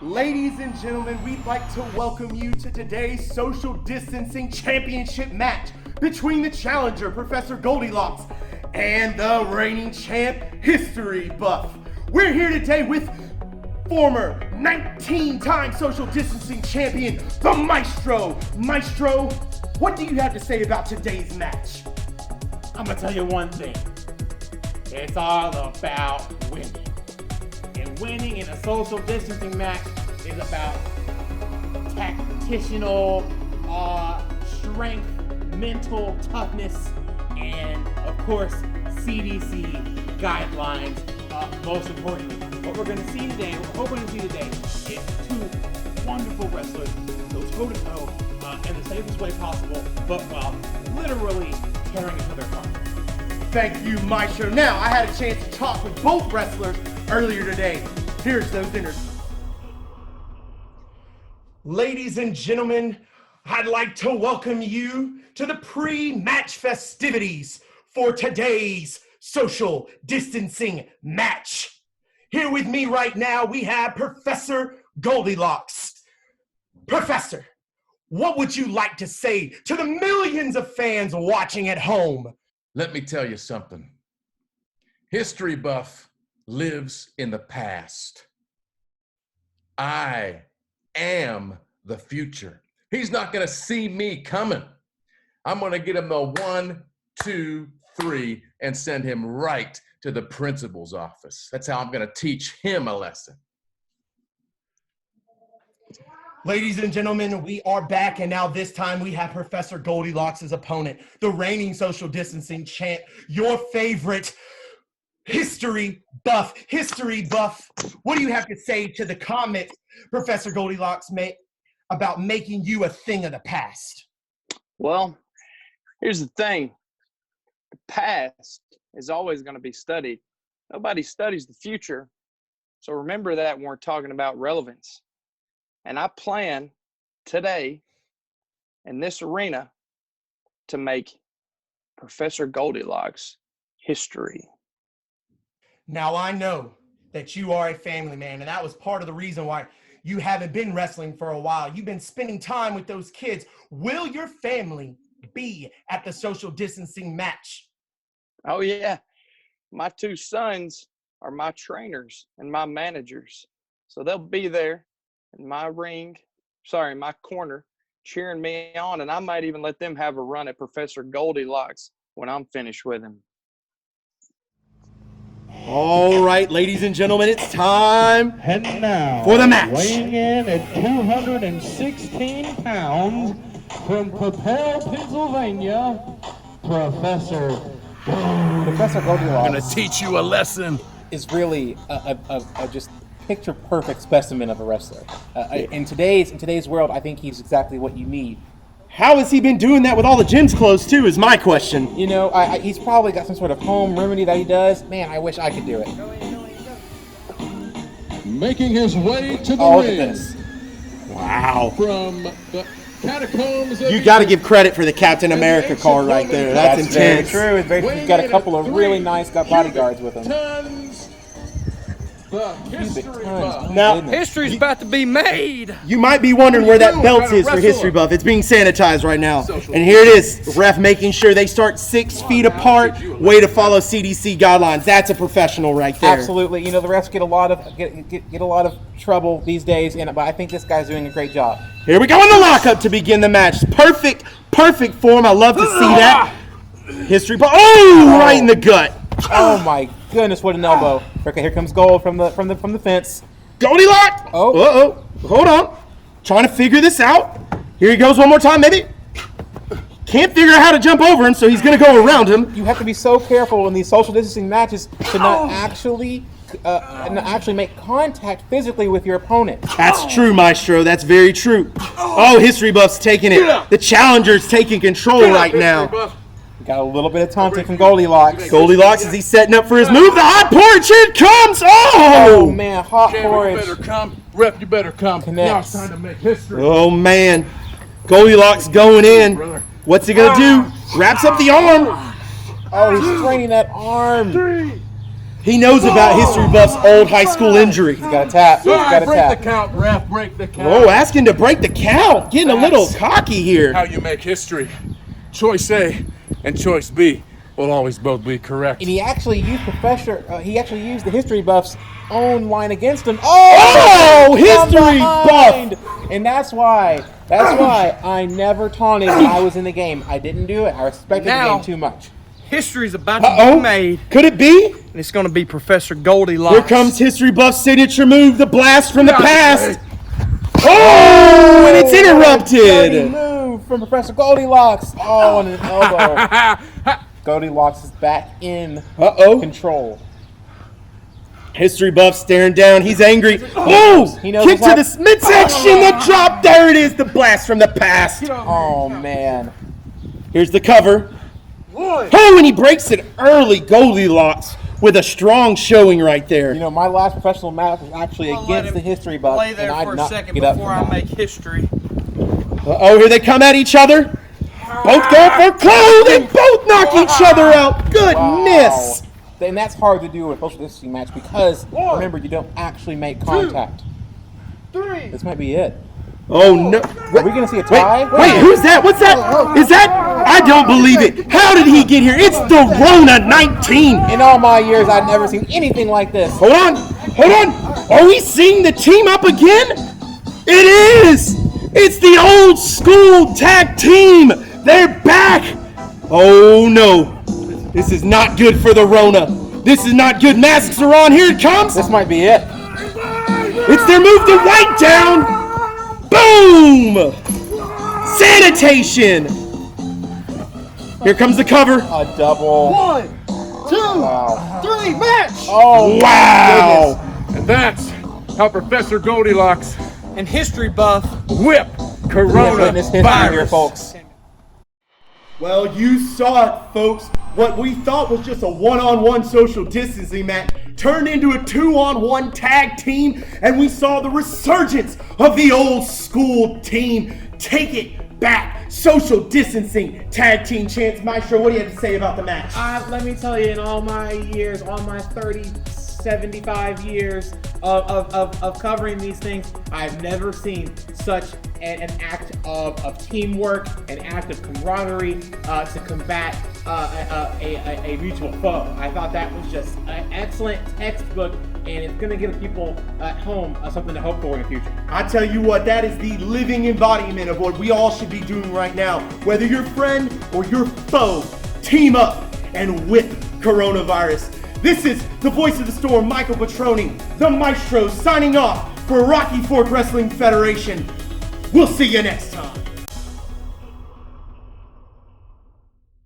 Ladies and gentlemen, we'd like to welcome you to today's social distancing championship match between the challenger, Professor Goldilocks, and the reigning champ, History Buff. We're here today with former 19-time social distancing champion, the Maestro. Maestro, what do you have to say about today's match? I'm gonna tell you one thing. It's all about winning. And winning in a social distancing match is about tactical strength, mental toughness, and of course, CDC guidelines. Most importantly, what we're gonna see today, what we're hoping to see today, is two wonderful wrestlers go toe-to-toe in the safest way possible, but while literally tearing each other apart. Thank you, Maestro. Now, I had a chance to talk with both wrestlers earlier today. Here's those interviews. Ladies and gentlemen, I'd like to welcome you to the pre-match festivities for today's social distancing match. Here with me right now, we have Professor Goldilocks. Professor, what would you like to say to the millions of fans watching at home? Let me tell you something. History Buff lives in the past. I am the future. He's not going to see me coming. I'm going to get him the 1, 2, 3 and send him right to the principal's office. That's how I'm going to teach him a lesson. Ladies and gentlemen, we are back, and now this time we have Professor Goldilocks' opponent, the reigning social distancing champ, your favorite History Buff. History Buff, what do you have to say to the comments Professor Goldilocks made about making you a thing of the past? Well, here's the thing. The past is always going to be studied. Nobody studies the future. So remember that when we're talking about relevance. And I plan today in this arena to make Professor Goldilocks history. Now, I know that you are a family man, and that was part of the reason why you haven't been wrestling for a while. You've been spending time with those kids. Will your family be at the social distancing match? Oh, yeah. My 2 sons are my trainers and my managers. So they'll be there in my my corner, cheering me on, and I might even let them have a run at Professor Goldilocks when I'm finished with him. All right, ladies and gentlemen, it's time And now, for the match. Weighing in at 216 pounds from Papel, Pennsylvania, Professor Goldilocks I'm going to teach you a lesson. is really a just picture perfect specimen of a wrestler. In today's world, I think he's exactly what you need. How has he been doing that with all the gyms closed too, is my question. You know, he's probably got some sort of home remedy that he does. Man, I wish I could do it. making his way to the Oh, look at ring this. Wow. from the catacombs of You got to give credit for the Captain America card right there. That's Very intense. true. He's got a couple of really nice bodyguards with him. Tons, the History tons. Buff. Now, History's about to be made. you might be wondering where that belt is for History Buff. It's being sanitized right now. And here it is, ref making sure they start 6 feet apart. Way to follow CDC guidelines. That's a professional right there. Absolutely. You know, the refs get a lot of trouble these days, but I think this guy's doing a great job. Here we go in the lockup to begin the match. Perfect form. I love to see that. History Buff. Oh, right in the gut. Oh my goodness, what an elbow! Okay, here comes Gold from the fence. Goldilocks. Oh. Hold on. Trying to figure this out. Here he goes one more time, maybe. Can't figure out how to jump over him, so he's going to go around him. You have to be so careful in these social distancing matches to not actually make contact physically with your opponent. That's true, Maestro. That's very true. Oh, History Buff's taking it. The challenger's taking control right now. Got a little bit of taunting from Goldilocks. Goldilocks, is he setting up for his move? The hot porridge, here it comes! Oh Oh! man, hot porridge. You better come. Ref, you better come. Connects. Now it's time to make history. Oh, man. Goldilocks going in. What's he going to do? Wraps up the arm. Oh, he's straining that arm. He knows about History Buff's old high school injury. He's got a tap. He's got a Break tap. the count, ref. Break the count. Oh, asking to break the count. Getting a little cocky here. How you make history. Choice A and choice B will always both be correct. And he actually used the History Buff's own line against him. Oh, Oh, History behind. And that's why I never taunted when I was in the game. I didn't do it. I respected the Now- game too much. History's about to Uh-oh. be made, Could it be? and it's going to be Professor Goldilocks. Here comes History Buff's signature move, the blast from the past. Oh, and it's Dirty interrupted. move from Professor Goldilocks. Oh, and an elbow. Goldilocks is back in Uh-oh. control. History Buff staring down. He's angry. Oh, He knows kick to what's the midsection. The drop. There it is. The blast from the past. Oh, man. Here's the cover. Oh, and he breaks it early. Goldilocks with a strong showing right there. You know, my last professional match was actually against the History Buff, Lay and there I'd for a not second get up before from I that. make history. Oh, here they come at each other. Both go for clothes and both knock each other out. Goodness. And that's hard to do in a social distancing match because, remember, you don't actually make contact. 3. This might be it. Oh, no. Are we going to see a tie? Wait, who's that? What's that? Is that? I don't believe it. How did he get here? It's the Rona 19. In all my years, I've never seen anything like this. Hold on. Are we seeing the team up again? It is. It's the old school tag team. They're back. Oh, no. This is not good for the Rona. This is not good. Masks are on. Here it comes. This might be it. It's their move to white down. Boom! Sanitation. Here comes the cover. A double. 1, 2, Wow. 3, match! Oh, Wow. And that's how Professor Goldilocks And History Buff. whip goodness. Witness history here, coronavirus. folks. Well, you saw it, folks. What we thought was just a one-on-one social distancing match turned into a two-on-one tag team, and we saw the resurgence of the old school team. Take it back. Social distancing tag team champs. Maestro, what do you have to say about the match? Let me tell you, in all my years, all my 75 years of covering these things, I've never seen such an act of teamwork, an act of camaraderie to combat a mutual foe. I thought that was just an excellent textbook, and it's going to give people at home something to hope for in the future. I tell you what, that is the living embodiment of what we all should be doing right now. Whether your friend or your foe, team up and whip coronavirus. This is the voice of the storm, Michael Petrone, the Maestro, signing off for Rocky Fork Wrestling Federation. We'll see you next time.